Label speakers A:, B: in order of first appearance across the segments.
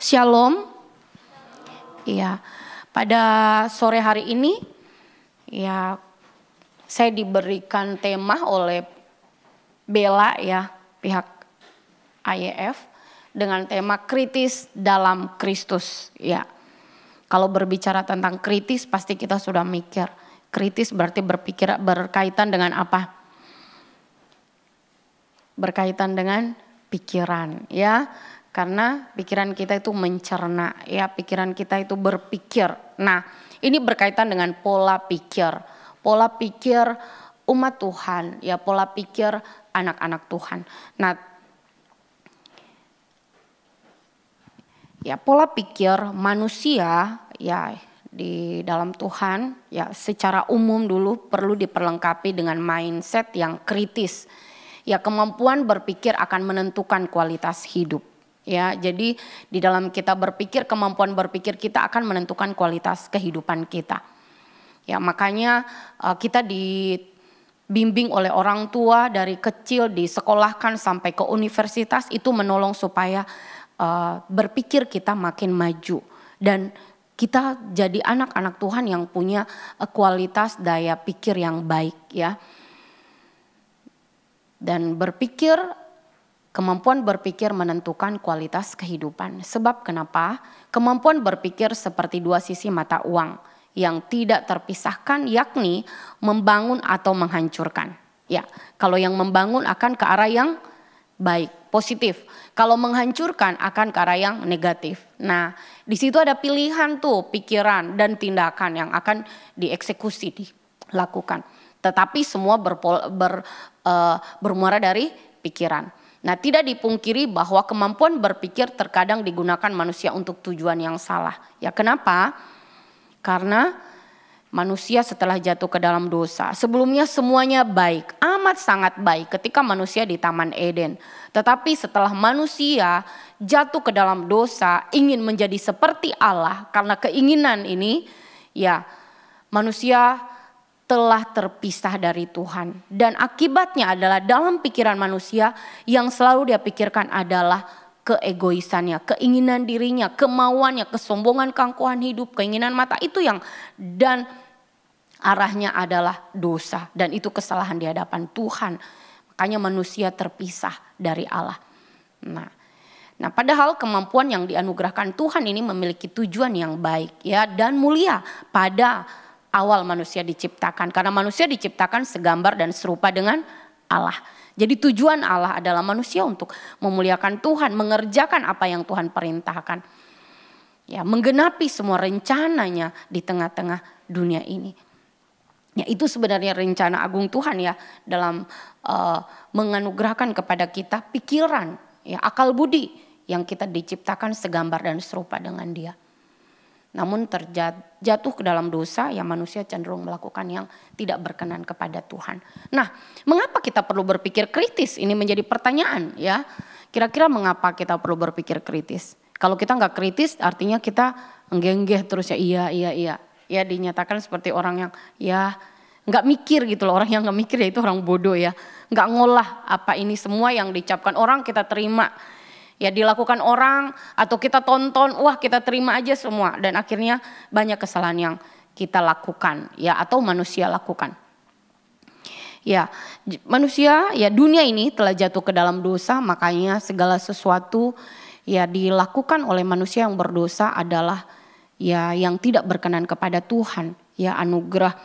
A: Shalom. Ya, pada sore hari ini ya saya diberikan tema oleh Bella ya, pihak IEF dengan tema kritis dalam Kristus ya. Kalau berbicara tentang kritis pasti kita sudah mikir. Kritis berarti berpikir berkaitan dengan apa? Berkaitan dengan pikiran ya. Karena pikiran kita itu mencerna ya, pikiran kita itu berpikir. Nah, ini berkaitan dengan pola pikir. Pola pikir umat Tuhan ya, pola pikir anak-anak Tuhan. Nah, ya pola pikir manusia ya di dalam Tuhan ya secara umum dulu perlu diperlengkapi dengan mindset yang kritis. Ya, kemampuan berpikir akan menentukan kualitas hidup. Ya, jadi di dalam kita berpikir, kemampuan berpikir kita akan menentukan kualitas kehidupan kita. Ya, makanya kita dibimbing oleh orang tua dari kecil, disekolahkan sampai ke universitas, itu menolong supaya berpikir kita makin maju dan kita jadi anak-anak Tuhan yang punya kualitas daya pikir yang baik ya. Dan kemampuan berpikir menentukan kualitas kehidupan. Sebab kenapa? Kemampuan berpikir seperti dua sisi mata uang yang tidak terpisahkan, yakni membangun atau menghancurkan. Ya, kalau yang membangun akan ke arah yang baik, positif. Kalau menghancurkan akan ke arah yang negatif. Nah, di situ ada pilihan tuh, pikiran dan tindakan yang akan dieksekusi, dilakukan. Tetapi semua bermuara dari pikiran. Nah, tidak dipungkiri bahwa kemampuan berpikir terkadang digunakan manusia untuk tujuan yang salah. Ya, kenapa? Karena manusia setelah jatuh ke dalam dosa, sebelumnya semuanya baik, amat sangat baik ketika manusia di Taman Eden. Tetapi setelah manusia jatuh ke dalam dosa, ingin menjadi seperti Allah, karena keinginan ini, ya manusia telah terpisah dari Tuhan. Dan akibatnya adalah dalam pikiran manusia yang selalu dia pikirkan adalah keegoisannya, keinginan dirinya, kemauannya, kesombongan, keangkuhan hidup, keinginan mata, itu yang dan arahnya adalah dosa. Dan itu kesalahan di hadapan Tuhan. Makanya manusia terpisah dari Allah. Nah, padahal kemampuan yang dianugerahkan Tuhan ini memiliki tujuan yang baik ya dan mulia pada awal manusia diciptakan, karena manusia diciptakan segambar dan serupa dengan Allah. Jadi tujuan Allah adalah manusia untuk memuliakan Tuhan, mengerjakan apa yang Tuhan perintahkan. Ya, menggenapi semua rencananya di tengah-tengah dunia ini. Ya, itu sebenarnya rencana agung Tuhan ya dalam menganugerahkan kepada kita pikiran, ya akal budi yang kita diciptakan segambar dan serupa dengan Dia. Namun terjatuh ke dalam dosa, ya manusia cenderung melakukan yang tidak berkenan kepada Tuhan. Nah, mengapa kita perlu berpikir kritis? Ini menjadi pertanyaan ya. Kira-kira mengapa kita perlu berpikir kritis? Kalau kita nggak kritis artinya kita enggeh-enggeh terus ya iya. Ya dinyatakan seperti orang yang ya nggak mikir gitu loh. Orang yang nggak mikir ya itu orang bodoh ya. Nggak ngolah apa ini semua yang diucapkan orang kita terima. Ya dilakukan orang atau kita tonton, wah kita terima aja semua. Dan akhirnya banyak kesalahan yang kita lakukan ya atau manusia lakukan. Ya manusia ya dunia ini telah jatuh ke dalam dosa, makanya segala sesuatu ya dilakukan oleh manusia yang berdosa adalah ya yang tidak berkenan kepada Tuhan. Ya anugerah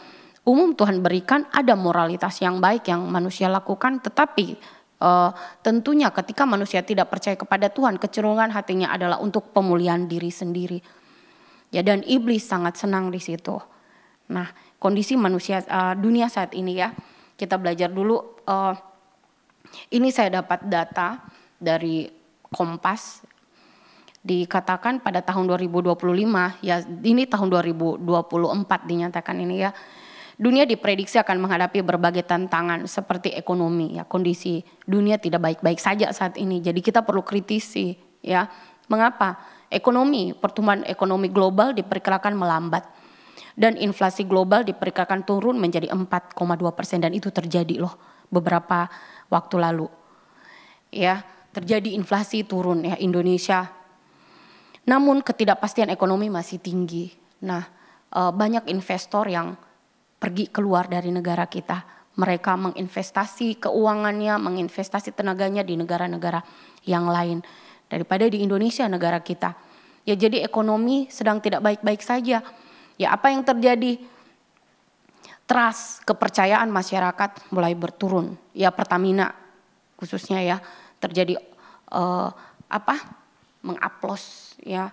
A: umum Tuhan berikan, ada moralitas yang baik yang manusia lakukan, tetapi tentunya ketika manusia tidak percaya kepada Tuhan, kecenderungan hatinya adalah untuk pemulihan diri sendiri. Ya dan iblis sangat senang di situ. Nah, kondisi manusia dunia saat ini ya, kita belajar dulu. Ini saya dapat data dari Kompas. Dikatakan pada tahun 2025, ya ini tahun 2024 dinyatakan ini ya. Dunia diprediksi akan menghadapi berbagai tantangan seperti ekonomi ya, kondisi dunia tidak baik-baik saja saat ini. Jadi kita perlu kritisi ya. Mengapa? Pertumbuhan ekonomi global diperkirakan melambat dan inflasi global diperkirakan turun menjadi 4,2% dan itu terjadi loh beberapa waktu lalu. Ya, terjadi inflasi turun ya Indonesia. Namun ketidakpastian ekonomi masih tinggi. Nah, banyak investor yang pergi keluar dari negara kita. Mereka menginvestasi keuangannya, menginvestasi tenaganya di negara-negara yang lain daripada di Indonesia, negara kita. Ya, jadi ekonomi sedang tidak baik-baik saja. Ya, apa yang terjadi? Trust, kepercayaan masyarakat mulai berturun. Ya, Pertamina khususnya ya terjadi mengaplos ya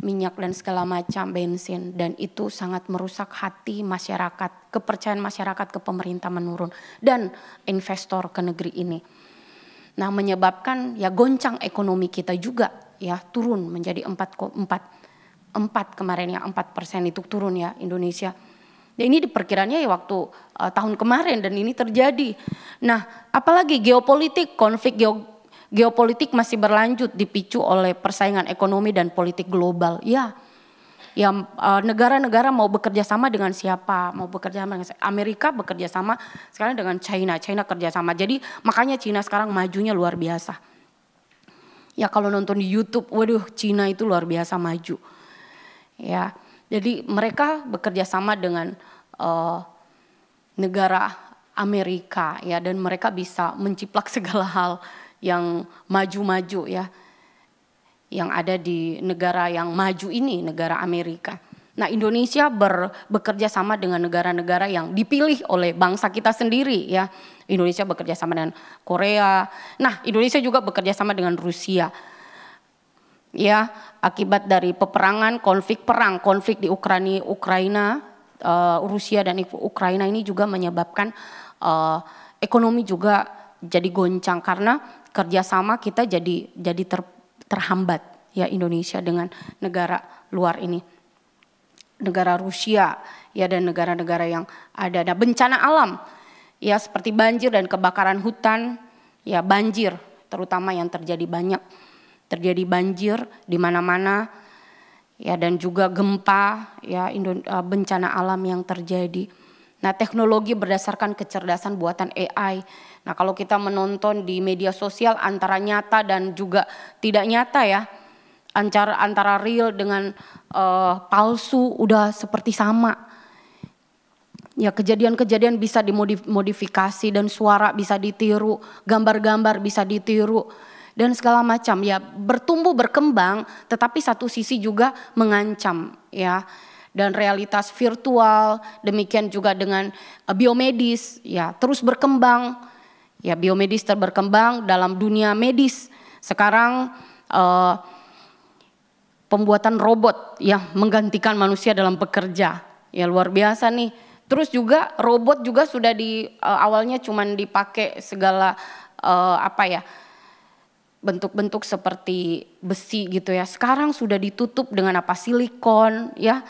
A: minyak dan segala macam, bensin, dan itu sangat merusak hati masyarakat, kepercayaan masyarakat ke pemerintah menurun dan investor ke negeri ini. Nah, menyebabkan ya goncang ekonomi kita juga ya turun menjadi 4 kemarin ya 4% itu turun ya Indonesia. Dan ini diperkiranya ya waktu tahun kemarin dan ini terjadi. Nah, apalagi geopolitik, konflik geopolitik masih berlanjut dipicu oleh persaingan ekonomi dan politik global. Ya, negara-negara mau bekerja sama dengan siapa? Mau bekerja sama dengan Amerika, bekerja sama sekarang dengan China kerja sama. Jadi makanya China sekarang majunya luar biasa. Ya, kalau nonton di YouTube, waduh, China itu luar biasa maju. Ya, jadi mereka bekerja sama dengan negara Amerika ya, dan mereka bisa menciplak segala hal yang maju-maju ya, yang ada di negara yang maju ini, negara Amerika. Nah, Indonesia bekerja sama dengan negara-negara yang dipilih oleh bangsa kita sendiri ya. Indonesia bekerja sama dengan Korea. Nah, Indonesia juga bekerja sama dengan Rusia. Ya, akibat dari peperangan, konflik di Ukraina, Rusia dan Ukraina ini juga menyebabkan ekonomi juga jadi goncang karena kerjasama kita jadi terhambat ya Indonesia dengan negara luar ini, negara Rusia ya, dan negara-negara yang ada bencana alam ya seperti banjir dan kebakaran hutan ya, banjir terutama yang terjadi banjir di mana-mana ya, dan juga gempa ya, bencana alam yang terjadi. Nah, teknologi berdasarkan kecerdasan buatan AI. Nah, kalau kita menonton di media sosial antara nyata dan juga tidak nyata ya, antara real dengan palsu udah seperti sama. Ya, kejadian-kejadian bisa dimodifikasi dan suara bisa ditiru, gambar-gambar bisa ditiru dan segala macam ya, bertumbuh berkembang, tetapi satu sisi juga mengancam ya. Dan realitas virtual, demikian juga dengan biomedis ya terus berkembang. Ya, biomedis berkembang dalam dunia medis. Sekarang pembuatan robot yang menggantikan manusia dalam bekerja. Ya, luar biasa nih. Terus juga robot juga sudah awalnya cuman dipakai segala bentuk-bentuk seperti besi gitu ya. Sekarang sudah ditutup dengan silikon ya.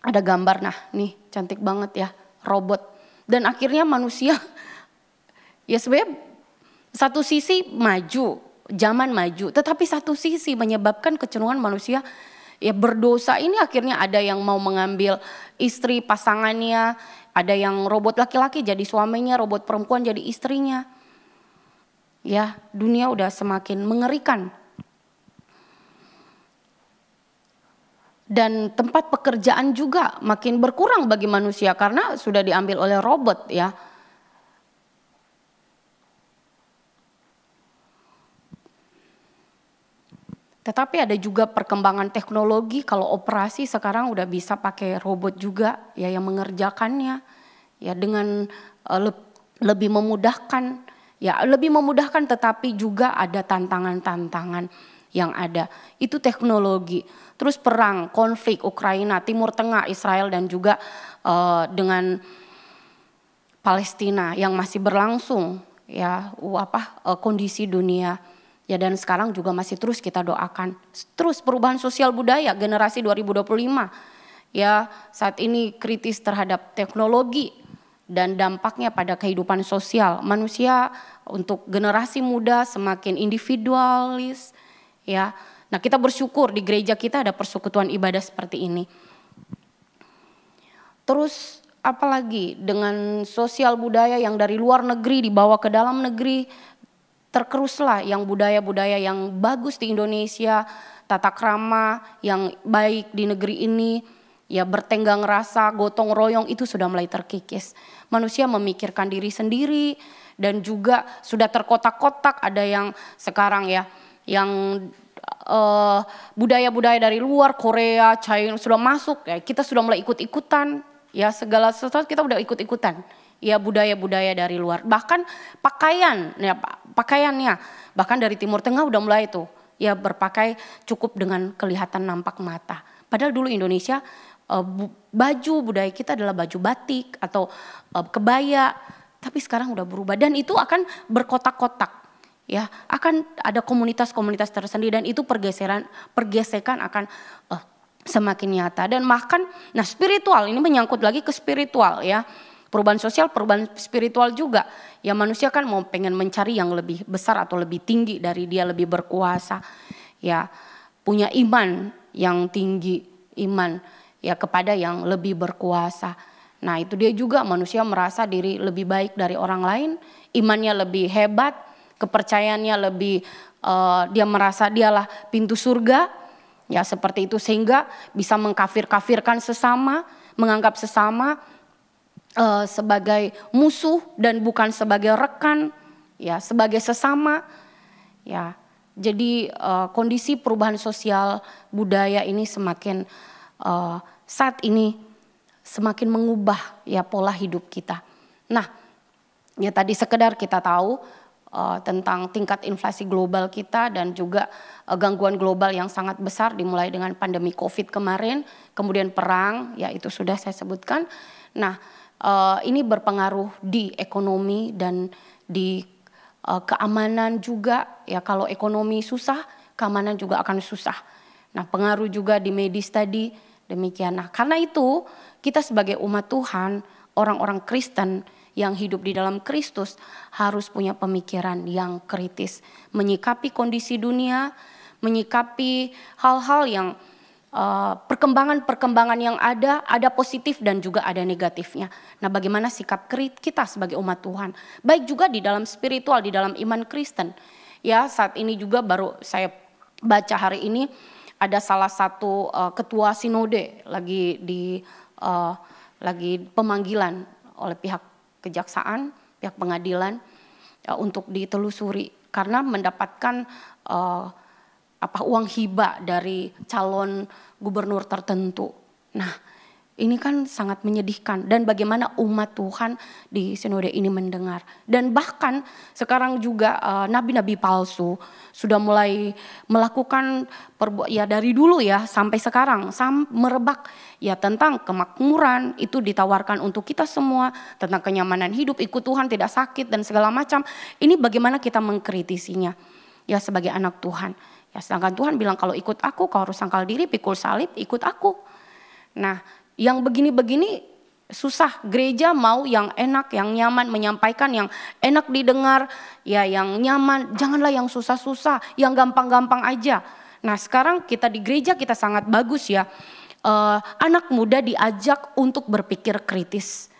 A: Ada gambar, nah nih cantik banget ya, robot. Dan akhirnya manusia ya sebenarnya satu sisi maju, zaman maju, tetapi satu sisi menyebabkan kecenderungan manusia ya berdosa. Ini akhirnya ada yang mau mengambil istri pasangannya, ada yang robot laki-laki jadi suaminya, robot perempuan jadi istrinya. Ya, dunia udah semakin mengerikan. Dan tempat pekerjaan juga makin berkurang bagi manusia karena sudah diambil oleh robot ya. Tetapi ada juga perkembangan teknologi, kalau operasi sekarang udah bisa pakai robot juga ya yang mengerjakannya ya, dengan lebih memudahkan ya, lebih memudahkan, tetapi juga ada tantangan-tantangan yang ada. Itu teknologi. Terus perang, konflik Ukraina, Timur Tengah, Israel dan juga dengan Palestina yang masih berlangsung ya, kondisi dunia. Ya, dan sekarang juga masih terus kita doakan. Terus perubahan sosial budaya generasi 2025. Ya, saat ini kritis terhadap teknologi dan dampaknya pada kehidupan sosial. Manusia untuk generasi muda semakin individualis ya. Nah, kita bersyukur di gereja kita ada persekutuan ibadah seperti ini. Terus apalagi dengan sosial budaya yang dari luar negeri dibawa ke dalam negeri. terkeruslah yang budaya-budaya yang bagus di Indonesia, tata krama yang baik di negeri ini, ya bertenggang rasa, gotong royong itu sudah mulai terkikis. Manusia memikirkan diri sendiri dan juga sudah terkotak-kotak. Ada yang sekarang ya, yang budaya-budaya dari luar, Korea, China sudah masuk, ya kita sudah mulai ikut-ikutan, ya segala sesuatu kita udah ikut-ikutan. Ya budaya-budaya dari luar, bahkan pakaian, ya pakaiannya, bahkan dari Timur Tengah udah mulai tuh, ya berpakai cukup dengan kelihatan nampak mata. Padahal dulu Indonesia baju budaya kita adalah baju batik atau kebaya, tapi sekarang udah berubah dan itu akan berkotak-kotak, ya akan ada komunitas-komunitas tersendiri dan itu pergesekan akan semakin nyata dan bahkan, nah spiritual ini menyangkut lagi ke spiritual ya. Perubahan sosial, perubahan spiritual juga. Ya manusia kan mau pengen mencari yang lebih besar atau lebih tinggi dari dia, lebih berkuasa. Ya punya iman yang tinggi, iman ya kepada yang lebih berkuasa. Nah itu dia juga manusia merasa diri lebih baik dari orang lain, imannya lebih hebat, kepercayaannya lebih, dia merasa dialah pintu surga. Ya seperti itu sehingga bisa mengkafir-kafirkan sesama, menganggap sesama sebagai musuh dan bukan sebagai rekan, ya sebagai sesama, ya jadi kondisi perubahan sosial budaya ini semakin saat ini semakin mengubah ya pola hidup kita. Nah, ya tadi sekedar kita tahu tentang tingkat inflasi global kita dan juga gangguan global yang sangat besar dimulai dengan pandemi COVID kemarin, kemudian perang, ya itu sudah saya sebutkan. Nah. Ini berpengaruh di ekonomi dan di keamanan juga ya kalau ekonomi susah keamanan juga akan susah. Nah pengaruh juga di medis tadi demikian. Nah karena itu kita sebagai umat Tuhan orang-orang Kristen yang hidup di dalam Kristus harus punya pemikiran yang kritis. Menyikapi kondisi dunia, menyikapi hal-hal yang perkembangan-perkembangan yang ada positif dan juga ada negatifnya. Nah bagaimana sikap kita sebagai umat Tuhan. Baik juga di dalam spiritual, di dalam iman Kristen. Ya saat ini juga baru saya baca hari ini ada salah satu ketua sinode lagi pemanggilan oleh pihak kejaksaan, pihak pengadilan untuk ditelusuri. Karena mendapatkan uang hibah dari calon gubernur tertentu. Nah, ini kan sangat menyedihkan dan bagaimana umat Tuhan di sinode ini mendengar. Dan bahkan sekarang juga nabi-nabi palsu sudah mulai melakukan ya dari dulu ya sampai sekarang merebak ya tentang kemakmuran itu ditawarkan untuk kita semua, tentang kenyamanan hidup, ikut Tuhan, tidak sakit dan segala macam. Ini bagaimana kita mengkritisinya ya sebagai anak Tuhan. Ya sedangkan Tuhan bilang kalau ikut aku kau harus sangkal diri, pikul salib, ikut aku. Nah yang begini-begini susah, gereja mau yang enak, yang nyaman, menyampaikan yang enak didengar, ya yang nyaman, janganlah yang susah-susah, yang gampang-gampang aja. Nah sekarang kita di gereja kita sangat bagus ya, anak muda diajak untuk berpikir kritis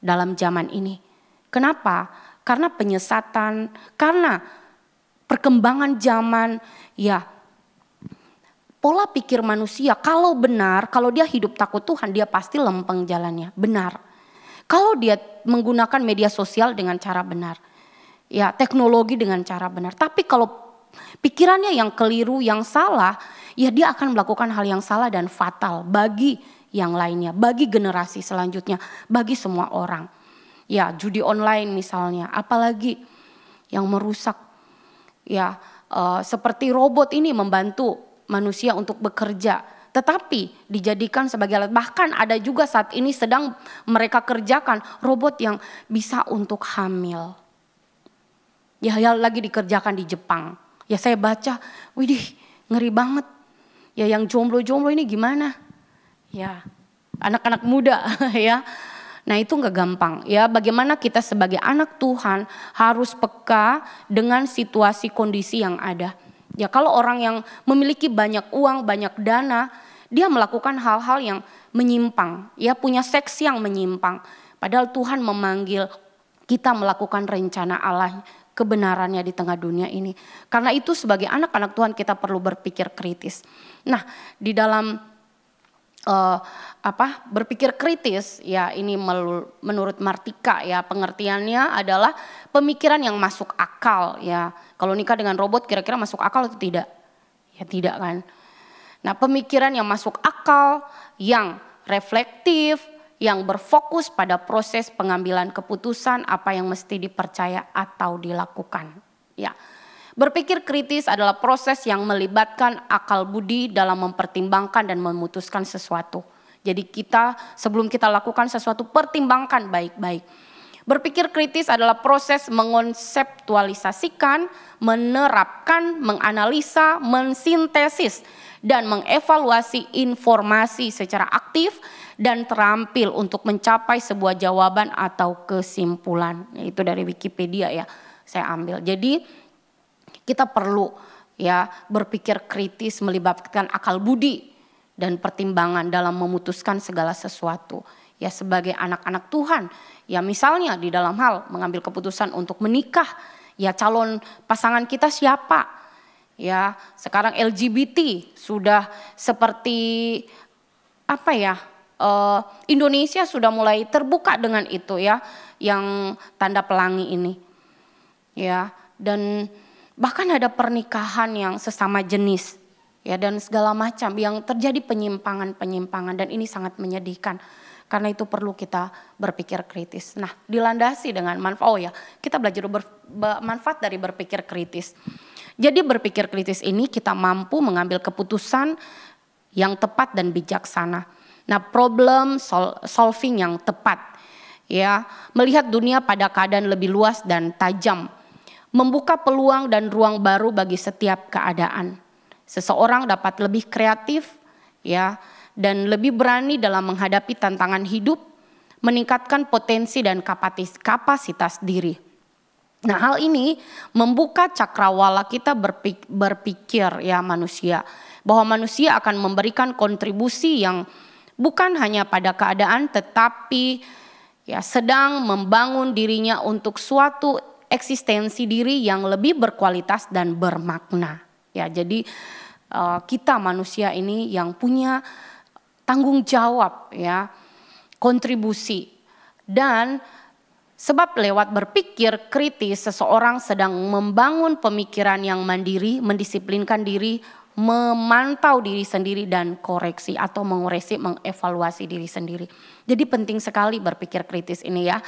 A: dalam zaman ini. Kenapa? Karena penyesatan, karena perkembangan zaman, ya pola pikir manusia kalau benar, kalau dia hidup takut Tuhan dia pasti lempeng jalannya, benar. Kalau dia menggunakan media sosial dengan cara benar, ya teknologi dengan cara benar. Tapi kalau pikirannya yang keliru, yang salah, ya dia akan melakukan hal yang salah dan fatal bagi yang lainnya, bagi generasi selanjutnya, bagi semua orang. Ya judi online misalnya, apalagi yang merusak. Ya seperti robot ini membantu manusia untuk bekerja, tetapi dijadikan sebagai alat. Bahkan ada juga saat ini sedang mereka kerjakan robot yang bisa untuk hamil. Ya lagi dikerjakan di Jepang. Ya saya baca, widih ngeri banget. Ya yang jomblo-jomblo ini gimana? Ya anak-anak muda ya. Nah itu gak gampang ya, bagaimana kita sebagai anak Tuhan harus peka dengan situasi kondisi yang ada. Ya kalau orang yang memiliki banyak uang, banyak dana, dia melakukan hal-hal yang menyimpang, ya punya seks yang menyimpang. Padahal Tuhan memanggil kita melakukan rencana Allah kebenarannya di tengah dunia ini. Karena itu sebagai anak-anak Tuhan kita perlu berpikir kritis. Nah, di dalam berpikir kritis ya, ini menurut Martika ya, pengertiannya adalah pemikiran yang masuk akal ya. Kalau nikah dengan robot kira-kira masuk akal atau tidak? Ya tidak kan. Nah, pemikiran yang masuk akal, yang reflektif, yang berfokus pada proses pengambilan keputusan apa yang mesti dipercaya atau dilakukan. Ya, berpikir kritis adalah proses yang melibatkan akal budi dalam mempertimbangkan dan memutuskan sesuatu. Jadi kita sebelum kita lakukan sesuatu pertimbangkan baik-baik. Berpikir kritis adalah proses mengonseptualisasikan, menerapkan, menganalisa, mensintesis, dan mengevaluasi informasi secara aktif dan terampil untuk mencapai sebuah jawaban atau kesimpulan. Itu dari Wikipedia ya, saya ambil. Jadi kita perlu ya berpikir kritis, melibatkan akal budi dan pertimbangan dalam memutuskan segala sesuatu. Ya sebagai anak-anak Tuhan, ya misalnya di dalam hal mengambil keputusan untuk menikah, ya calon pasangan kita siapa? Ya, sekarang LGBT sudah seperti Indonesia sudah mulai terbuka dengan itu ya, yang tanda pelangi ini. Ya, dan bahkan ada pernikahan yang sesama jenis. Ya, dan segala macam yang terjadi penyimpangan dan ini sangat menyedihkan. Karena itu perlu kita berpikir kritis. Nah, dilandasi dengan manfaat kita belajar manfaat dari berpikir kritis. Jadi berpikir kritis ini kita mampu mengambil keputusan yang tepat dan bijaksana. Nah, problem solving yang tepat ya, melihat dunia pada keadaan lebih luas dan tajam, membuka peluang dan ruang baru bagi setiap keadaan. Seseorang dapat lebih kreatif ya, dan lebih berani dalam menghadapi tantangan hidup, meningkatkan potensi dan kapasitas diri. Nah, hal ini membuka cakrawala kita berpikir ya manusia, bahwa manusia akan memberikan kontribusi yang bukan hanya pada keadaan tetapi ya sedang membangun dirinya untuk suatu eksistensi diri yang lebih berkualitas dan bermakna. Ya, jadi kita manusia ini yang punya tanggung jawab ya, kontribusi, dan sebab lewat berpikir kritis seseorang sedang membangun pemikiran yang mandiri, mendisiplinkan diri, memantau diri sendiri dan koreksi atau mengevaluasi diri sendiri. Jadi penting sekali berpikir kritis ini ya,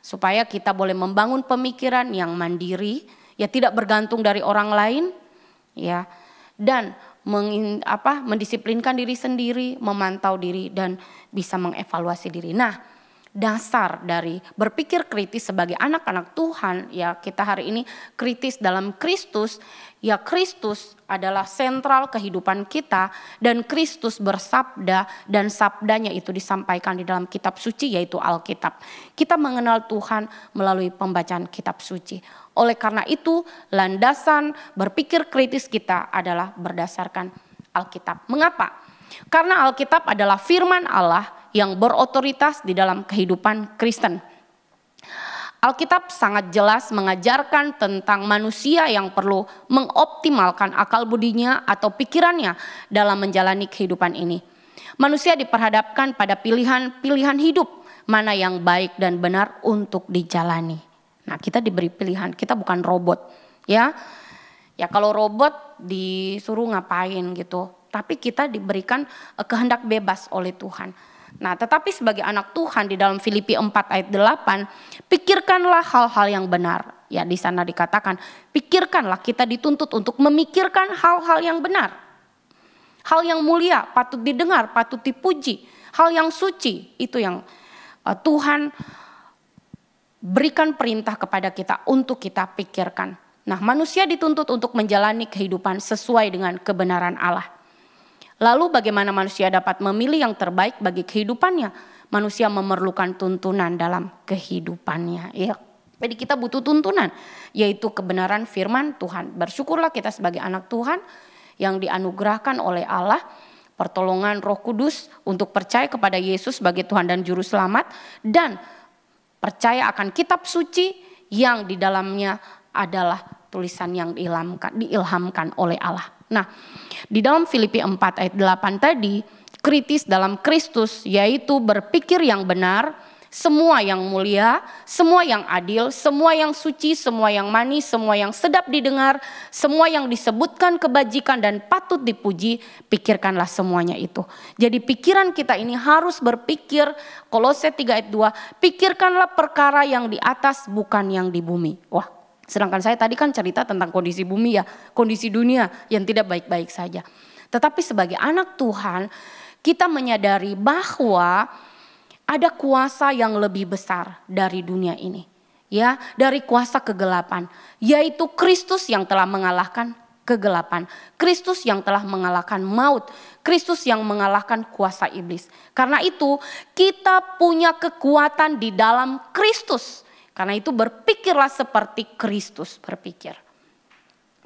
A: supaya kita boleh membangun pemikiran yang mandiri, ya tidak bergantung dari orang lain, ya, dan mendisiplinkan diri sendiri, memantau diri dan bisa mengevaluasi diri. Nah, dasar dari berpikir kritis sebagai anak-anak Tuhan ya, kita hari ini kritis dalam Kristus. Ya, Kristus adalah sentral kehidupan kita dan Kristus bersabda dan sabdanya itu disampaikan di dalam kitab suci yaitu Alkitab. Kita mengenal Tuhan melalui pembacaan kitab suci. Oleh karena itu landasan berpikir kritis kita adalah berdasarkan Alkitab. Mengapa? Karena Alkitab adalah firman Allah yang berotoritas di dalam kehidupan Kristen. Alkitab sangat jelas mengajarkan tentang manusia yang perlu mengoptimalkan akal budinya atau pikirannya dalam menjalani kehidupan ini. Manusia diperhadapkan pada pilihan hidup mana yang baik dan benar untuk dijalani. Nah, kita diberi pilihan, kita bukan robot ya. Ya kalau robot disuruh ngapain gitu, tapi kita diberikan kehendak bebas oleh Tuhan. Nah, tetapi sebagai anak Tuhan di dalam Filipi 4 ayat 8, pikirkanlah hal-hal yang benar. Ya, di sana dikatakan, pikirkanlah, kita dituntut untuk memikirkan hal-hal yang benar. Hal yang mulia, patut didengar, patut dipuji. Hal yang suci, itu yang Tuhan berikan perintah kepada kita untuk kita pikirkan. Nah, manusia dituntut untuk menjalani kehidupan sesuai dengan kebenaran Allah. Lalu bagaimana manusia dapat memilih yang terbaik bagi kehidupannya? Manusia memerlukan tuntunan dalam kehidupannya. Ya, jadi kita butuh tuntunan, yaitu kebenaran firman Tuhan. Bersyukurlah kita sebagai anak Tuhan yang dianugerahkan oleh Allah pertolongan Roh Kudus untuk percaya kepada Yesus sebagai Tuhan dan Juru Selamat, dan percaya akan kitab suci yang di dalamnya adalah tulisan yang diilhamkan oleh Allah. Nah, di dalam Filipi 4 ayat 8 tadi, kritis dalam Kristus yaitu berpikir yang benar, semua yang mulia, semua yang adil, semua yang suci, semua yang manis, semua yang sedap didengar, semua yang disebutkan kebajikan dan patut dipuji, pikirkanlah semuanya itu. Jadi pikiran kita ini harus berpikir, Kolose 3 ayat 2, pikirkanlah perkara yang di atas bukan yang di bumi. Wah, sedangkan saya tadi kan cerita tentang kondisi bumi ya, kondisi dunia yang tidak baik-baik saja. Tetapi sebagai anak Tuhan, kita menyadari bahwa ada kuasa yang lebih besar dari dunia ini. Ya, dari kuasa kegelapan, yaitu Kristus yang telah mengalahkan kegelapan. Kristus yang telah mengalahkan maut. Kristus yang mengalahkan kuasa iblis. Karena itu kita punya kekuatan di dalam Kristus. Karena itu berpikirlah seperti Kristus berpikir.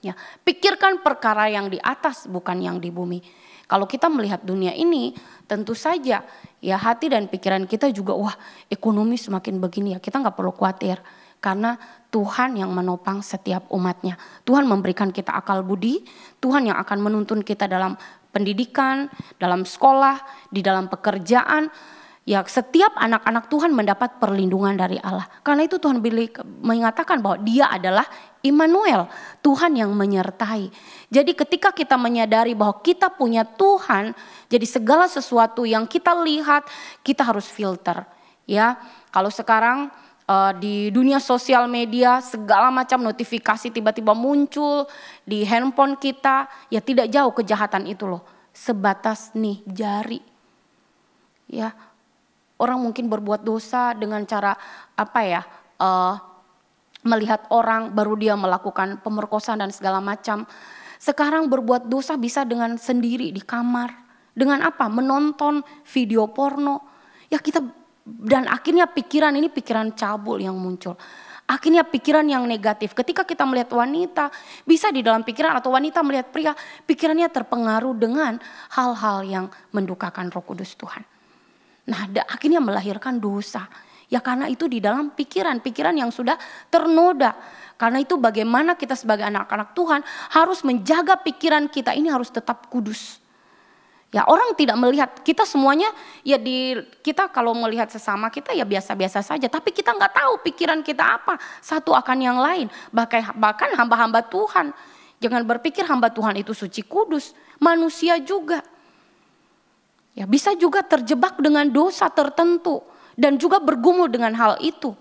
A: Ya, pikirkan perkara yang di atas bukan yang di bumi. Kalau kita melihat dunia ini, tentu saja ya hati dan pikiran kita juga wah ekonomi semakin begini ya, kita gak perlu khawatir. Karena Tuhan yang menopang setiap umatnya. Tuhan memberikan kita akal budi, Tuhan yang akan menuntun kita dalam pendidikan, dalam sekolah, di dalam pekerjaan. Ya setiap anak-anak Tuhan mendapat perlindungan dari Allah. Karena itu Tuhan mengatakan bahwa Dia adalah Immanuel, Tuhan yang menyertai. Jadi ketika kita menyadari bahwa kita punya Tuhan, jadi segala sesuatu yang kita lihat kita harus filter. Ya, kalau sekarang di dunia sosial media segala macam notifikasi tiba-tiba muncul di handphone kita, ya tidak jauh kejahatan itu loh, sebatas nih jari. Ya. Orang mungkin berbuat dosa dengan cara melihat orang baru dia melakukan pemerkosaan dan segala macam. Sekarang berbuat dosa bisa dengan sendiri di kamar. Dengan apa? Menonton video porno. Ya kita dan akhirnya pikiran ini pikiran cabul yang muncul. Akhirnya pikiran yang negatif. Ketika kita melihat wanita, bisa di dalam pikiran atau wanita melihat pria, pikirannya terpengaruh dengan hal-hal yang mendukakan Roh Kudus Tuhan. Nah, akhirnya melahirkan dosa. Ya karena itu di dalam pikiran yang sudah ternoda. Karena itu bagaimana kita sebagai anak-anak Tuhan harus menjaga pikiran kita ini harus tetap kudus. Ya orang tidak melihat, kita semuanya ya kita kalau melihat sesama kita ya biasa-biasa saja. Tapi kita nggak tahu pikiran kita apa, satu akan yang lain. Bahkan hamba-hamba Tuhan. Jangan berpikir hamba Tuhan itu suci kudus, manusia juga. Ya, bisa juga terjebak dengan dosa tertentu dan juga bergumul dengan hal itu.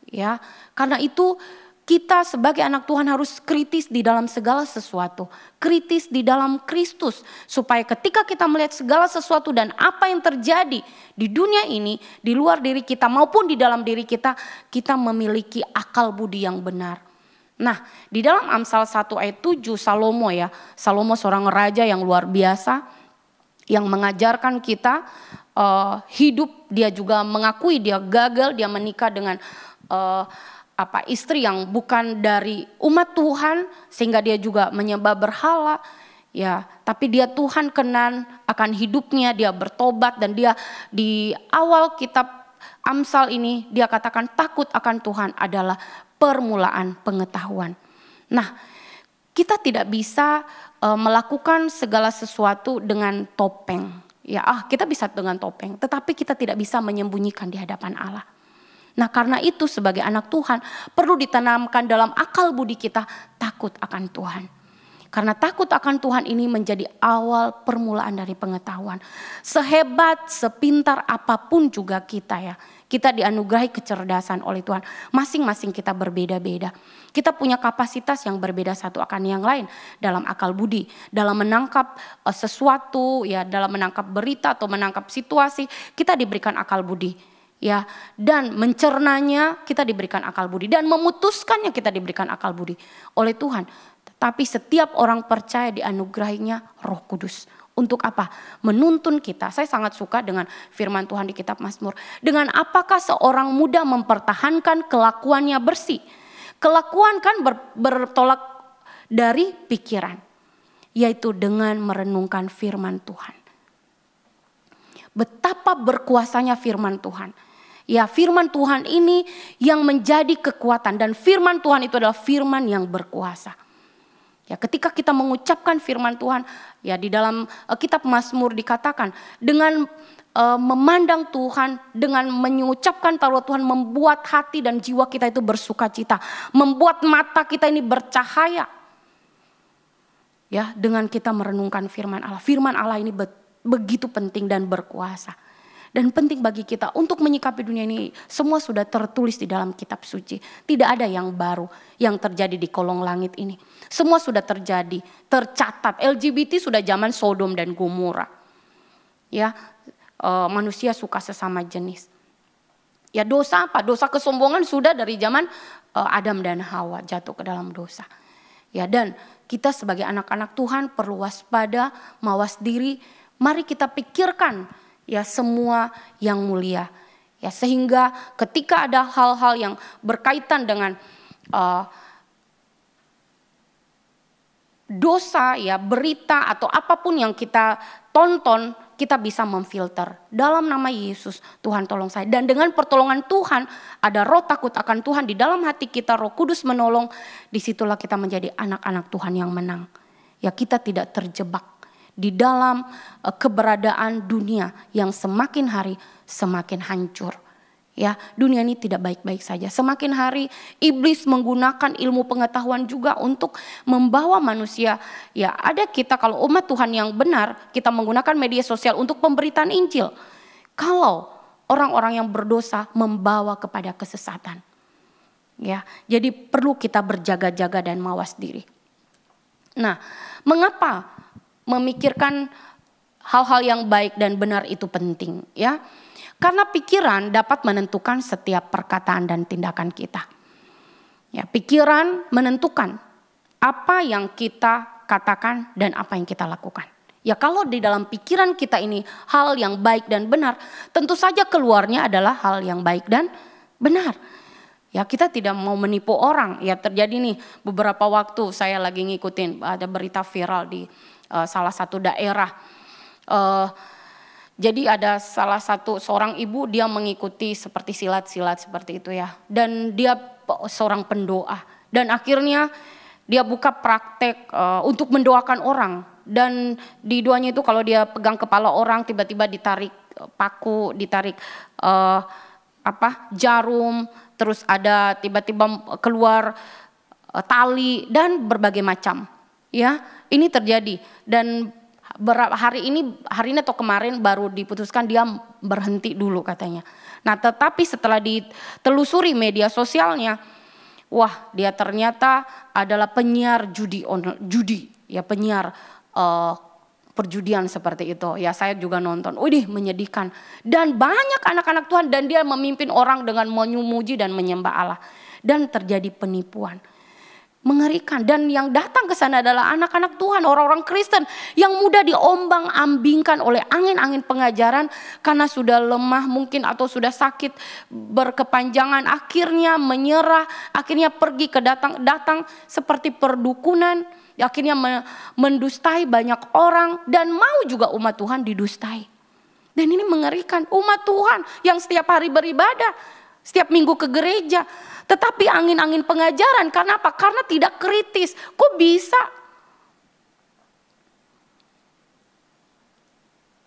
A: Ya, karena itu kita sebagai anak Tuhan harus kritis di dalam segala sesuatu, kritis di dalam Kristus supaya ketika kita melihat segala sesuatu dan apa yang terjadi di dunia ini, di luar diri kita maupun di dalam diri kita, kita memiliki akal budi yang benar. Nah, di dalam Amsal 1 ayat 7 Salomo seorang raja yang luar biasa. Yang mengajarkan kita hidup, dia juga mengakui dia gagal, dia menikah dengan istri yang bukan dari umat Tuhan sehingga dia juga menyembah berhala. Ya, tapi dia Tuhan kenan akan hidupnya, dia bertobat dan dia di awal kitab Amsal ini dia katakan takut akan Tuhan adalah permulaan pengetahuan. Nah, kita tidak bisa melakukan segala sesuatu dengan topeng. Ya, kita bisa dengan topeng, tetapi kita tidak bisa menyembunyikan di hadapan Allah. Nah, karena itu sebagai anak Tuhan perlu ditanamkan dalam akal budi kita takut akan Tuhan. Karena takut akan Tuhan ini menjadi awal permulaan dari pengetahuan. Sehebat, sepintar apapun juga kita ya. Kita dianugerahi kecerdasan oleh Tuhan. Masing-masing kita berbeda-beda. Kita punya kapasitas yang berbeda satu akan yang lain. Dalam akal budi. Dalam menangkap sesuatu, ya, dalam menangkap berita atau menangkap situasi. Kita diberikan akal budi. Ya, dan mencernanya kita diberikan akal budi. Dan memutuskannya kita diberikan akal budi oleh Tuhan. Tapi setiap orang percaya dianugerahinya Roh Kudus. Untuk apa? Menuntun kita. Saya sangat suka dengan firman Tuhan di kitab Mazmur. Dengan apakah seorang muda mempertahankan kelakuannya bersih? Kelakuan kan bertolak dari pikiran. Yaitu dengan merenungkan firman Tuhan. Betapa berkuasanya firman Tuhan. Ya, firman Tuhan ini yang menjadi kekuatan, dan firman Tuhan itu adalah firman yang berkuasa. Ya, ketika kita mengucapkan firman Tuhan, ya di dalam kitab Mazmur dikatakan dengan memandang Tuhan, dengan mengucapkan taurat Tuhan membuat hati dan jiwa kita itu bersukacita, membuat mata kita ini bercahaya. Ya, dengan kita merenungkan firman Allah. Firman Allah ini begitu penting dan berkuasa. Dan penting bagi kita untuk menyikapi dunia ini, semua sudah tertulis di dalam kitab suci. Tidak ada yang baru yang terjadi di kolong langit ini. Semua sudah terjadi, tercatat. LGBT sudah zaman Sodom dan Gomora. Ya, manusia suka sesama jenis. Ya, dosa apa? Dosa kesombongan sudah dari zaman Adam dan Hawa jatuh ke dalam dosa. Ya, dan kita sebagai anak-anak Tuhan perlu waspada, mawas diri. Mari kita pikirkan ya semua yang mulia, ya sehingga ketika ada hal-hal yang berkaitan dengan dosa, ya berita atau apapun yang kita tonton, kita bisa memfilter dalam nama Yesus. Tuhan tolong saya, dan dengan pertolongan Tuhan ada roh takut akan Tuhan di dalam hati kita, Roh Kudus menolong, disitulah kita menjadi anak-anak Tuhan yang menang. Ya, kita tidak terjebak di dalam keberadaan dunia yang semakin hari semakin hancur. Ya, dunia ini tidak baik-baik saja. Semakin hari iblis menggunakan ilmu pengetahuan juga untuk membawa manusia. Ya, ada kita kalau umat Tuhan yang benar, kita menggunakan media sosial untuk pemberitaan Injil. Kalau orang-orang yang berdosa membawa kepada kesesatan. Ya, jadi perlu kita berjaga-jaga dan mawas diri. Nah, mengapa memikirkan hal-hal yang baik dan benar itu penting, ya? Karena pikiran dapat menentukan setiap perkataan dan tindakan kita. Ya, pikiran menentukan apa yang kita katakan dan apa yang kita lakukan. Ya, kalau di dalam pikiran kita ini hal yang baik dan benar, tentu saja keluarnya adalah hal yang baik dan benar. Ya, kita tidak mau menipu orang. Ya, terjadi nih beberapa waktu saya lagi ngikutin ada berita viral di salah satu daerah. Jadi ada salah satu seorang ibu, dia mengikuti seperti silat-silat seperti itu ya. Dan dia seorang pendoa. Dan akhirnya dia buka praktek untuk mendoakan orang. Dan di doanya itu kalau dia pegang kepala orang tiba-tiba ditarik paku, ditarik jarum, terus ada tiba-tiba keluar tali dan berbagai macam. Ya, ini terjadi dan hari ini atau kemarin baru diputuskan dia berhenti dulu katanya. Nah, tetapi setelah ditelusuri media sosialnya, wah dia ternyata adalah penyiar judi, ya penyiar perjudian seperti itu. Ya, saya juga nonton, widih menyedihkan. Dan banyak anak-anak Tuhan dan dia memimpin orang dengan memuji dan menyembah Allah. Dan terjadi penipuan. Mengerikan, dan yang datang ke sana adalah anak-anak Tuhan, orang-orang Kristen yang mudah diombang-ambingkan oleh angin-angin pengajaran karena sudah lemah mungkin atau sudah sakit berkepanjangan, akhirnya menyerah, akhirnya pergi ke datang seperti perdukunan, akhirnya mendustai banyak orang dan mau juga umat Tuhan didustai. Dan ini mengerikan, umat Tuhan yang setiap hari beribadah, setiap minggu ke gereja. Tetapi angin-angin pengajaran, karena apa? Karena tidak kritis. Kok bisa?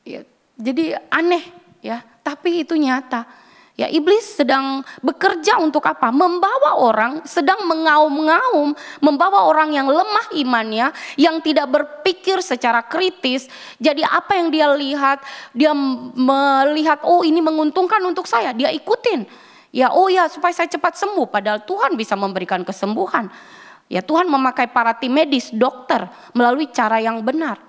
A: Ya, jadi aneh ya, tapi itu nyata. Ya, iblis sedang bekerja untuk apa? Membawa orang, sedang mengaum-ngaum, membawa orang yang lemah imannya, yang tidak berpikir secara kritis. Jadi apa yang dia lihat, dia melihat, oh ini menguntungkan untuk saya, dia ikutin. Ya, oh ya supaya saya cepat sembuh, padahal Tuhan bisa memberikan kesembuhan. Ya, Tuhan memakai para tim medis, dokter melalui cara yang benar.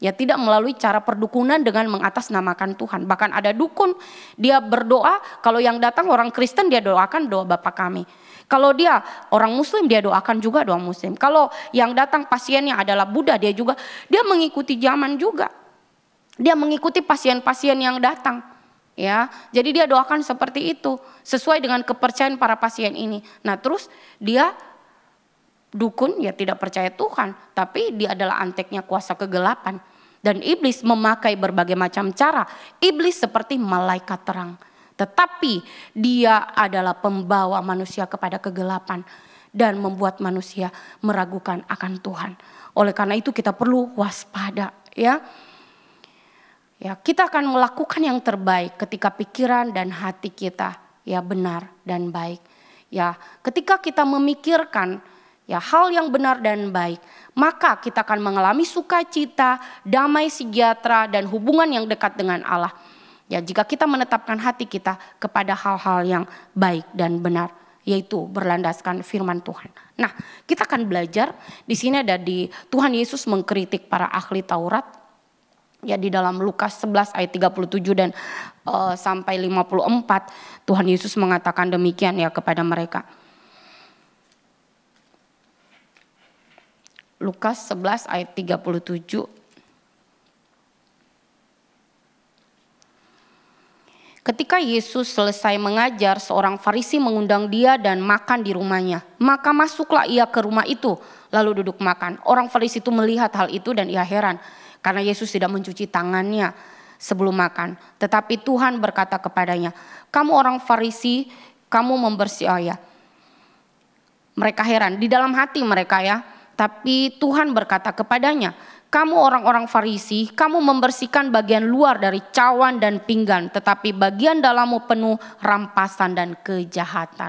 A: Ya, tidak melalui cara perdukunan dengan mengatasnamakan Tuhan. Bahkan ada dukun, dia berdoa, kalau yang datang orang Kristen dia doakan doa Bapa kami. Kalau dia orang Muslim dia doakan juga doa Muslim. Kalau yang datang pasiennya adalah Buddha, dia mengikuti zaman juga. Dia mengikuti pasien-pasien yang datang. Ya, jadi dia doakan seperti itu sesuai dengan kepercayaan para pasien ini. Nah, terus dia dukun, ya tidak percaya Tuhan, tapi dia adalah anteknya kuasa kegelapan. Dan iblis memakai berbagai macam cara. Iblis seperti malaikat terang, Tetapi dia adalah pembawa manusia kepada kegelapan dan membuat manusia meragukan akan Tuhan. Oleh karena itu kita perlu waspada, ya. Ya, kita akan melakukan yang terbaik ketika pikiran dan hati kita ya benar dan baik. Ya, ketika kita memikirkan ya hal yang benar dan baik, maka kita akan mengalami sukacita, damai sejahtera dan hubungan yang dekat dengan Allah. Ya, jika kita menetapkan hati kita kepada hal-hal yang baik dan benar, yaitu berlandaskan firman Tuhan. Nah, kita akan belajar di sini ada di Tuhan Yesus mengkritik para ahli Taurat. Ya, di dalam Lukas 11 ayat 37 dan sampai 54 Tuhan Yesus mengatakan demikian ya kepada mereka. Lukas 11 ayat 37. Ketika Yesus selesai mengajar, seorang Farisi mengundang dia dan makan di rumahnya. Maka masuklah ia ke rumah itu, lalu duduk makan. Orang Farisi itu melihat hal itu dan ia heran, karena Yesus tidak mencuci tangannya sebelum makan. Tetapi Tuhan berkata kepadanya, kamu orang Farisi, kamu membersih. Oh ya, mereka heran di dalam hati mereka ya. Tapi Tuhan berkata kepadanya, kamu orang-orang Farisi, kamu membersihkan bagian luar dari cawan dan pinggan, tetapi bagian dalammu penuh rampasan dan kejahatan.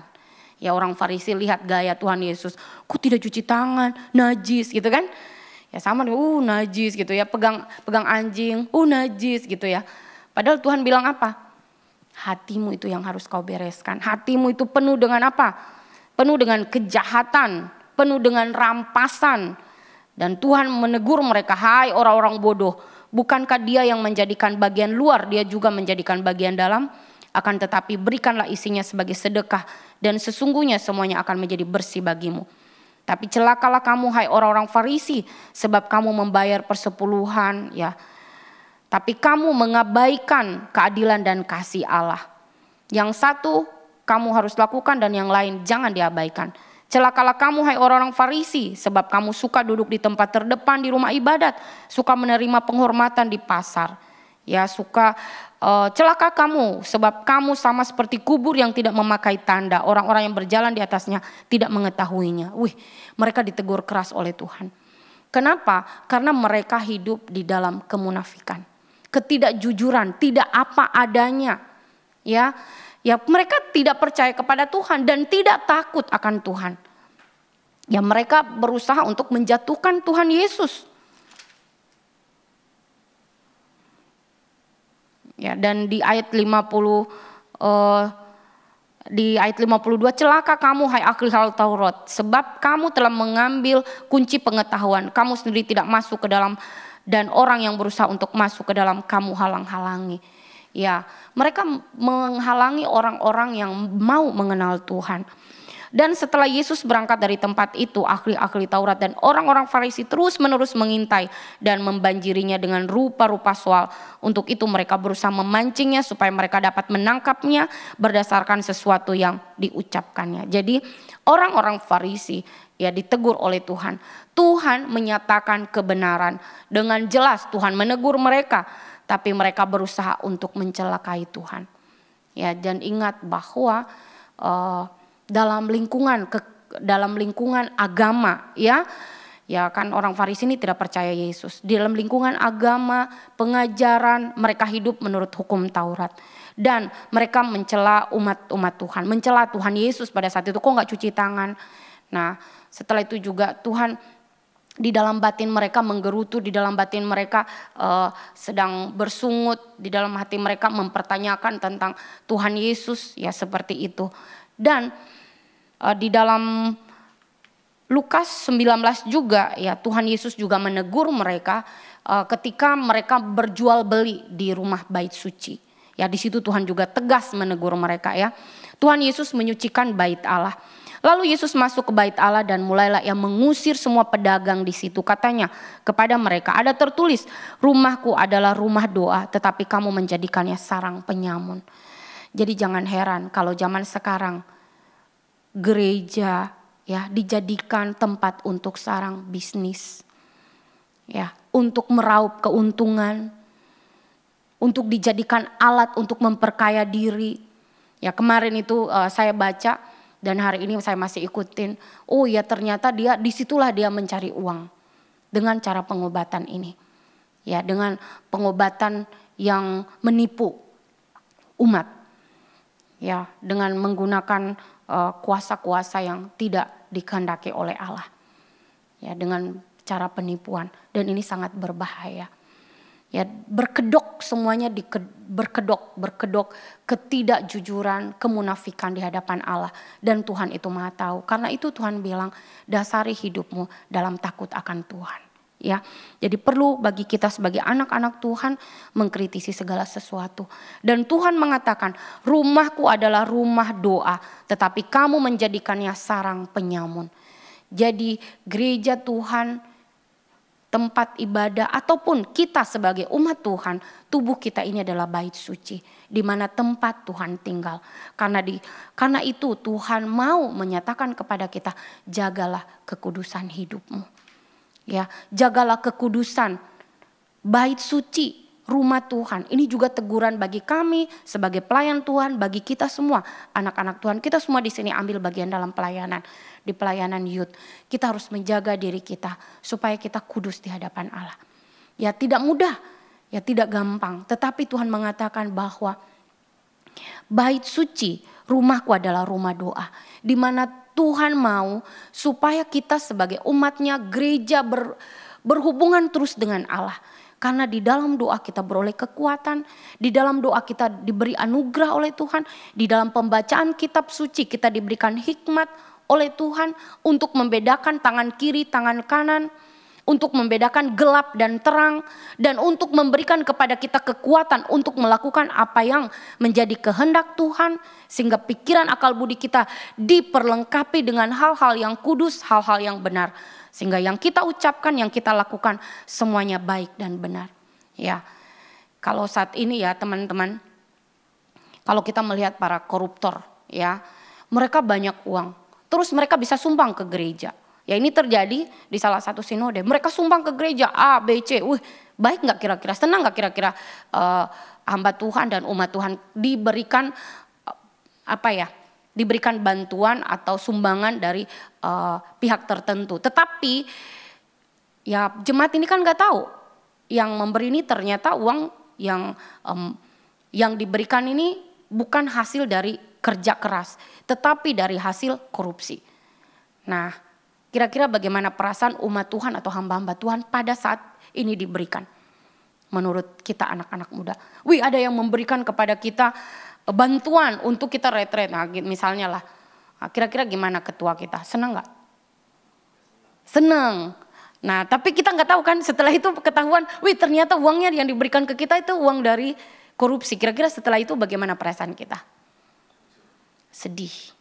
A: Ya, orang Farisi lihat gaya Tuhan Yesus, kok tidak cuci tangan, najis gitu kan. Ya sama, najis gitu ya, pegang anjing, najis gitu ya. Padahal Tuhan bilang apa? Hatimu itu yang harus kau bereskan. Hatimu itu penuh dengan apa? Penuh dengan kejahatan, penuh dengan rampasan. Dan Tuhan menegur mereka, hai orang-orang bodoh, bukankah dia yang menjadikan bagian luar, dia juga menjadikan bagian dalam? Akan tetapi berikanlah isinya sebagai sedekah, dan sesungguhnya semuanya akan menjadi bersih bagimu. Tapi celakalah kamu hai orang-orang Farisi, sebab kamu membayar persepuluhan ya. Tapi kamu mengabaikan keadilan dan kasih Allah. Yang satu kamu harus lakukan dan yang lain jangan diabaikan. Celakalah kamu hai orang-orang Farisi, sebab kamu suka duduk di tempat terdepan di rumah ibadat, suka menerima penghormatan di pasar. Ya, celaka kamu, sebab kamu sama seperti kubur yang tidak memakai tanda. Orang-orang yang berjalan di atasnya tidak mengetahuinya. Mereka ditegur keras oleh Tuhan. Kenapa? Karena mereka hidup di dalam kemunafikan, ketidakjujuran, tidak apa adanya. Ya, mereka tidak percaya kepada Tuhan dan tidak takut akan Tuhan. Ya, mereka berusaha untuk menjatuhkan Tuhan Yesus. Ya, dan di ayat 52, celaka kamu hai ahli Taurat, sebab kamu telah mengambil kunci pengetahuan. Kamu sendiri tidak masuk ke dalam, dan orang yang berusaha untuk masuk ke dalam kamu halang-halangi. Ya, mereka menghalangi orang-orang yang mau mengenal Tuhan. Dan setelah Yesus berangkat dari tempat itu, ahli-ahli Taurat dan orang-orang Farisi terus-menerus mengintai dan membanjirinya dengan rupa-rupa soal. Untuk itu mereka berusaha memancingnya supaya mereka dapat menangkapnya berdasarkan sesuatu yang diucapkannya. Jadi orang-orang Farisi ya ditegur oleh Tuhan. Tuhan menyatakan kebenaran dengan jelas. Tuhan menegur mereka, tapi mereka berusaha untuk mencelakai Tuhan. Ya, dan ingat bahwa dalam lingkungan agama ya kan orang Farisi ini tidak percaya Yesus. Di dalam lingkungan agama, pengajaran, mereka hidup menurut hukum Taurat. Dan mereka mencela umat Tuhan, mencela Tuhan Yesus pada saat itu, kok gak cuci tangan. Nah, setelah itu juga Tuhan di dalam batin mereka menggerutu, di dalam batin mereka sedang bersungut, di dalam hati mereka mempertanyakan tentang Tuhan Yesus ya seperti itu. Dan di dalam Lukas 19 juga ya Tuhan Yesus juga menegur mereka ketika mereka berjual beli di rumah bait suci. Ya, di situ Tuhan juga tegas menegur mereka ya. Tuhan Yesus menyucikan bait Allah. Lalu Yesus masuk ke bait Allah dan mulailah ia mengusir semua pedagang di situ. Katanya kepada mereka, ada tertulis, rumahku adalah rumah doa, tetapi kamu menjadikannya sarang penyamun. Jadi jangan heran kalau zaman sekarang gereja ya dijadikan tempat untuk sarang bisnis. Ya, untuk meraup keuntungan, untuk dijadikan alat untuk memperkaya diri. Ya kemarin itu saya baca dan hari ini saya masih ikutin. Oh ya ternyata disitulah dia mencari uang dengan cara pengobatan ini. Ya dengan pengobatan yang menipu umat. Ya dengan menggunakan kuasa-kuasa yang tidak dikehendaki oleh Allah. Ya dengan cara penipuan dan ini sangat berbahaya. Ya berkedok semuanya berkedok ketidakjujuran, kemunafikan di hadapan Allah dan Tuhan itu Maha tahu. Karena itu Tuhan bilang dasari hidupmu dalam takut akan Tuhan. Ya, jadi perlu bagi kita sebagai anak-anak Tuhan mengkritisi segala sesuatu. Dan Tuhan mengatakan, rumahku adalah rumah doa, tetapi kamu menjadikannya sarang penyamun. Jadi gereja Tuhan, tempat ibadah ataupun kita sebagai umat Tuhan, tubuh kita ini adalah bait suci di mana tempat Tuhan tinggal. Karena itu Tuhan mau menyatakan kepada kita, jagalah kekudusan hidupmu. Ya, jagalah kekudusan bait suci rumah Tuhan. Ini juga teguran bagi kami sebagai pelayan Tuhan, bagi kita semua anak-anak Tuhan. Kita semua di sini ambil bagian dalam pelayanan, di pelayanan youth. Kita harus menjaga diri kita supaya kita kudus di hadapan Allah. Ya tidak mudah, ya tidak gampang. Tetapi Tuhan mengatakan bahwa bait suci rumahku adalah rumah doa. Di mana Tuhan mau supaya kita sebagai umatnya gereja berhubungan terus dengan Allah. Karena di dalam doa kita beroleh kekuatan, di dalam doa kita diberi anugerah oleh Tuhan, di dalam pembacaan kitab suci kita diberikan hikmat oleh Tuhan untuk membedakan tangan kiri, tangan kanan, untuk membedakan gelap dan terang, dan untuk memberikan kepada kita kekuatan untuk melakukan apa yang menjadi kehendak Tuhan, sehingga pikiran akal budi kita diperlengkapi dengan hal-hal yang kudus, hal-hal yang benar. Sehingga yang kita ucapkan, yang kita lakukan semuanya baik dan benar. Ya, kalau saat ini ya teman-teman, kalau kita melihat para koruptor ya, mereka banyak uang, terus mereka bisa sumbang ke gereja. Ya ini terjadi di salah satu sinode, mereka sumbang ke gereja A, B, C. Baik gak kira-kira, senang gak kira-kira hamba Tuhan dan umat Tuhan diberikan diberikan bantuan atau sumbangan dari pihak tertentu. Tetapi ya jemaat ini kan gak tahu yang memberi ini ternyata uang yang diberikan ini bukan hasil dari kerja keras, tetapi dari hasil korupsi. Nah, kira-kira bagaimana perasaan umat Tuhan atau hamba-hamba Tuhan pada saat ini diberikan? Menurut kita anak-anak muda. Ada yang memberikan kepada kita bantuan untuk kita retret. Nah misalnya lah. Nah, kira-kira gimana ketua kita? Senang gak? Senang. Nah tapi kita gak tahu kan setelah itu ketahuan. Ternyata uangnya yang diberikan ke kita itu uang dari korupsi. Kira-kira setelah itu bagaimana perasaan kita? Sedih.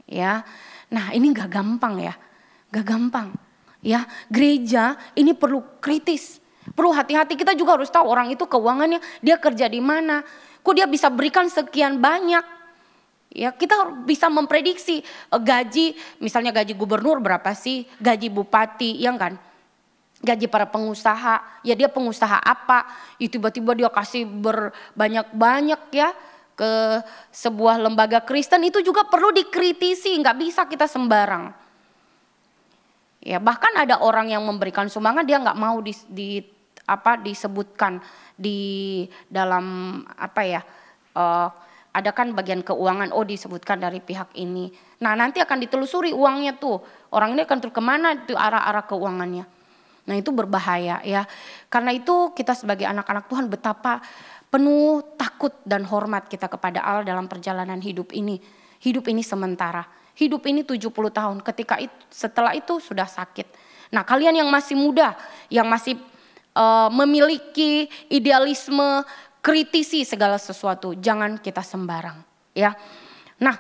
A: Ya. Nah ini gak gampang ya. Gak gampang ya, gereja ini perlu kritis, perlu hati-hati. Kita juga harus tahu orang itu keuangannya, dia kerja di mana, kok dia bisa berikan sekian banyak. Ya kita bisa memprediksi gaji, misalnya gaji gubernur berapa sih, gaji bupati, ya kan, gaji para pengusaha, ya dia pengusaha apa, tiba-tiba dia kasih berbanyak-banyak ya ke sebuah lembaga Kristen, itu juga perlu dikritisi, nggak bisa kita sembarang. Ya bahkan ada orang yang memberikan sumbangan dia nggak mau disebutkan di dalam ada kan bagian keuangan disebutkan dari pihak ini. Nah nanti akan ditelusuri uangnya tuh orang ini akan kemana tuh arah-arah keuangannya. Nah itu berbahaya ya. Karena itu kita sebagai anak-anak Tuhan betapa penuh takut dan hormat kita kepada Allah dalam perjalanan hidup ini. Hidup ini sementara. Hidup ini 70 tahun, setelah itu sudah sakit. Nah kalian yang masih muda, yang masih memiliki idealisme, kritisi segala sesuatu, jangan kita sembarang. Ya. Nah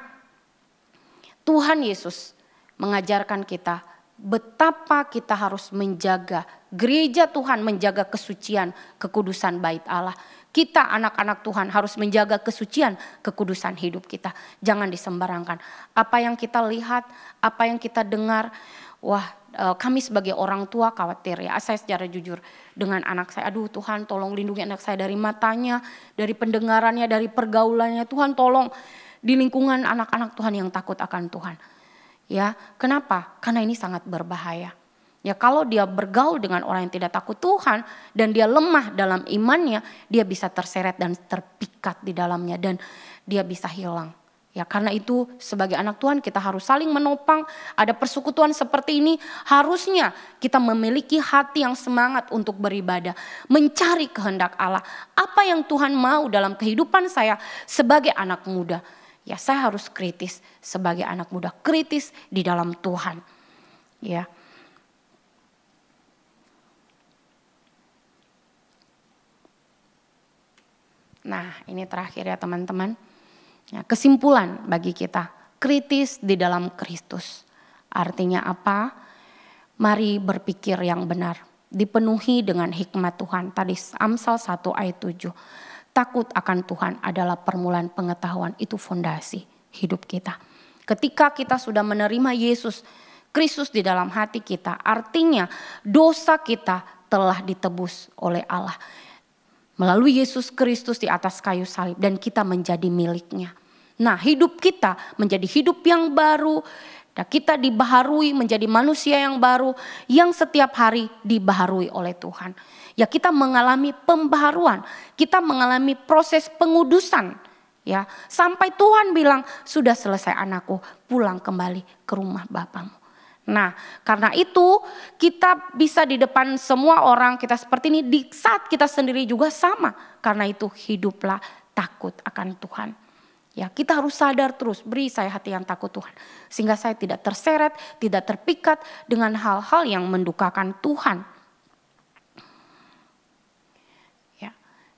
A: Tuhan Yesus mengajarkan kita betapa kita harus menjaga gereja Tuhan, menjaga kesucian, kekudusan bait Allah. Kita anak-anak Tuhan harus menjaga kesucian, kekudusan hidup kita. Jangan disembarangkan. Apa yang kita lihat, apa yang kita dengar. Kami sebagai orang tua khawatir ya. Saya secara jujur dengan anak saya. Aduh Tuhan tolong lindungi anak saya dari matanya, dari pendengarannya, dari pergaulannya. Tuhan tolong di lingkungan anak-anak Tuhan yang takut akan Tuhan. Ya, kenapa? Karena ini sangat berbahaya. Ya, kalau dia bergaul dengan orang yang tidak takut Tuhan dan dia lemah dalam imannya, dia bisa terseret dan terpikat di dalamnya dan dia bisa hilang. Ya, karena itu sebagai anak Tuhan kita harus saling menopang. Ada persekutuan seperti ini, harusnya kita memiliki hati yang semangat untuk beribadah, mencari kehendak Allah. Apa yang Tuhan mau dalam kehidupan saya sebagai anak muda. Ya, saya harus kritis sebagai anak muda, kritis di dalam Tuhan. Ya. Nah, ini terakhir ya teman-teman. Ya, kesimpulan bagi kita, kritis di dalam Kristus. Artinya apa? Mari berpikir yang benar, dipenuhi dengan hikmat Tuhan. Tadi Amsal 1 ayat 7. Takut akan Tuhan adalah permulaan pengetahuan, itu fondasi hidup kita. Ketika kita sudah menerima Yesus Kristus di dalam hati kita, artinya dosa kita telah ditebus oleh Allah melalui Yesus Kristus di atas kayu salib dan kita menjadi miliknya. Nah, hidup kita menjadi hidup yang baru dan kita dibaharui menjadi manusia yang baru yang setiap hari dibaharui oleh Tuhan. Ya, kita mengalami pembaharuan, kita mengalami proses pengudusan. Ya, sampai Tuhan bilang, sudah selesai anakku, pulang kembali ke rumah bapamu. Nah, karena itu kita bisa di depan semua orang kita seperti ini, di saat kita sendiri juga sama. Karena itu hiduplah takut akan Tuhan. Ya, kita harus sadar terus, beri saya hati yang takut Tuhan. Sehingga saya tidak terseret, tidak terpikat dengan hal-hal yang mendukakan Tuhan. Ya,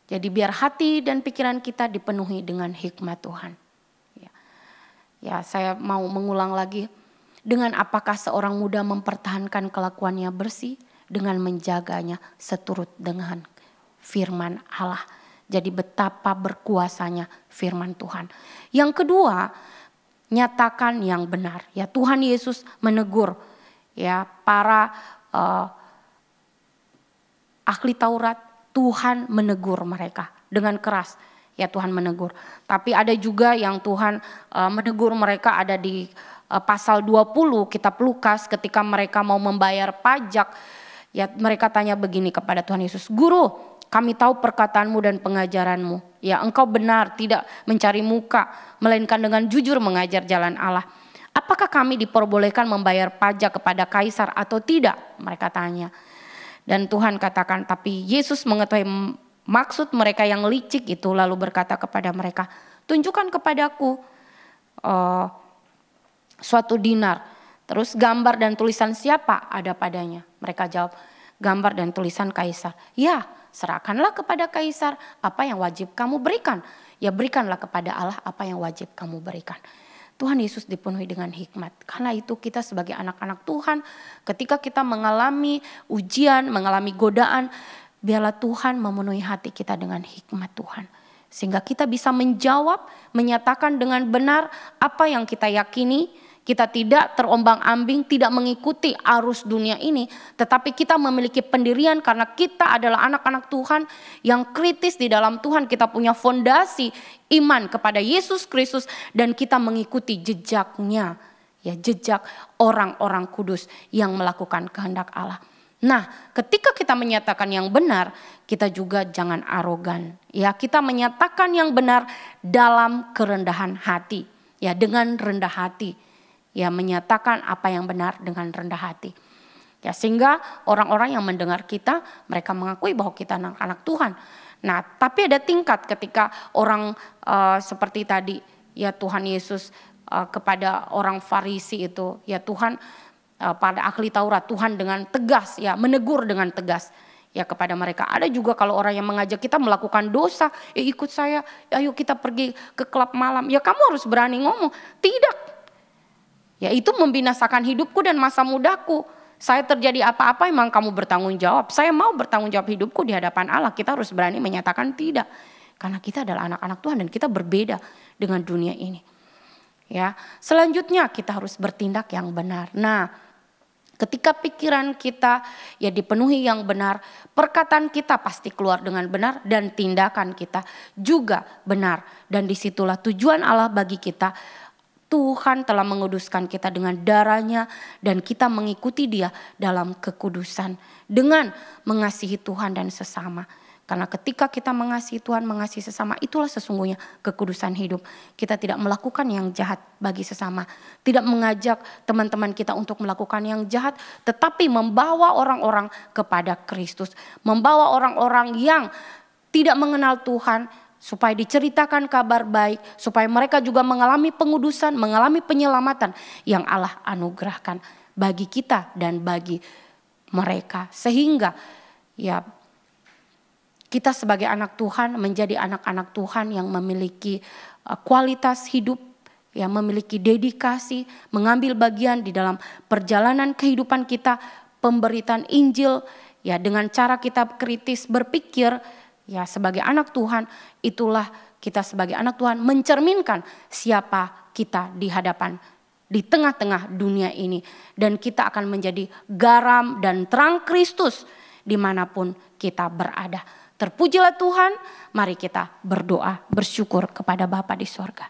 A: jadi biar hati dan pikiran kita dipenuhi dengan hikmat Tuhan. Ya, saya mau mengulang lagi. Dengan apakah seorang muda mempertahankan kelakuannya bersih? Dengan menjaganya seturut dengan firman Allah. Jadi betapa berkuasanya firman Tuhan. Yang kedua, nyatakan yang benar. Ya, Tuhan Yesus menegur ya para ahli Taurat. Tuhan menegur mereka dengan keras. Ya, Tuhan menegur. Tapi ada juga yang Tuhan menegur mereka, ada di pasal 20 kitab Lukas ketika mereka mau membayar pajak. Ya, mereka tanya begini kepada Tuhan Yesus, "Guru, kami tahu perkataanmu dan pengajaranmu. Ya, engkau benar, tidak mencari muka, melainkan dengan jujur mengajar jalan Allah. Apakah kami diperbolehkan membayar pajak kepada kaisar atau tidak?" Mereka tanya. Dan Tuhan katakan, tapi Yesus mengetahui maksud mereka yang licik itu, lalu berkata kepada mereka, "Tunjukkan kepadaku suatu dinar, terus gambar dan tulisan siapa ada padanya?" Mereka jawab, "Gambar dan tulisan kaisar." "Ya, serahkanlah kepada kaisar apa yang wajib kamu berikan. Ya, berikanlah kepada Allah apa yang wajib kamu berikan." Tuhan Yesus dipenuhi dengan hikmat. Karena itu kita sebagai anak-anak Tuhan, ketika kita mengalami ujian, mengalami godaan, biarlah Tuhan memenuhi hati kita dengan hikmat Tuhan. Sehingga kita bisa menjawab, menyatakan dengan benar apa yang kita yakini. Kita tidak terombang-ambing, tidak mengikuti arus dunia ini. Tetapi kita memiliki pendirian karena kita adalah anak-anak Tuhan yang kritis di dalam Tuhan. Kita punya fondasi iman kepada Yesus Kristus dan kita mengikuti jejaknya. Ya, jejak orang-orang kudus yang melakukan kehendak Allah. Nah, ketika kita menyatakan yang benar, kita juga jangan arogan. Ya, kita menyatakan yang benar dalam kerendahan hati. Ya, dengan rendah hati. Ya, menyatakan apa yang benar dengan rendah hati. Ya, sehingga orang-orang yang mendengar kita, mereka mengakui bahwa kita anak-anak Tuhan. Nah, tapi ada tingkat ketika orang seperti tadi, ya Tuhan Yesus kepada orang Farisi itu, ya Tuhan pada ahli Taurat, Tuhan dengan tegas, ya menegur dengan tegas. Ya, kepada mereka. Ada juga kalau orang yang mengajak kita melakukan dosa, ya ikut saya, ayo kita pergi ke klub malam. Ya, kamu harus berani ngomong, tidak. Ya, itu membinasakan hidupku dan masa mudaku. Saya terjadi apa-apa memang kamu bertanggung jawab. Saya mau bertanggung jawab hidupku di hadapan Allah. Kita harus berani menyatakan tidak. Karena kita adalah anak-anak Tuhan dan kita berbeda dengan dunia ini. Ya, selanjutnya kita harus bertindak yang benar. Nah, Ketika pikiran kita ya dipenuhi yang benar, perkataan kita pasti keluar dengan benar dan tindakan kita juga benar. Dan disitulah tujuan Allah bagi kita. Tuhan telah menguduskan kita dengan darahnya dan kita mengikuti Dia dalam kekudusan dengan mengasihi Tuhan dan sesama. Karena ketika kita mengasihi Tuhan, mengasihi sesama, itulah sesungguhnya kekudusan hidup. Kita tidak melakukan yang jahat bagi sesama. Tidak mengajak teman-teman kita untuk melakukan yang jahat. Tetapi membawa orang-orang kepada Kristus. Membawa orang-orang yang tidak mengenal Tuhan. Supaya diceritakan kabar baik. Supaya mereka juga mengalami pengudusan, mengalami penyelamatan yang Allah anugerahkan bagi kita dan bagi mereka. Sehingga ya, kita sebagai anak Tuhan menjadi anak-anak Tuhan yang memiliki kualitas hidup, yang memiliki dedikasi, mengambil bagian di dalam perjalanan kehidupan kita, pemberitaan Injil, ya dengan cara kita kritis berpikir, ya sebagai anak Tuhan, itulah kita sebagai anak Tuhan mencerminkan siapa kita di hadapan, di tengah-tengah dunia ini. Dan kita akan menjadi garam dan terang Kristus dimanapun kita berada. Terpujilah Tuhan, mari kita berdoa, bersyukur kepada Bapa di sorga.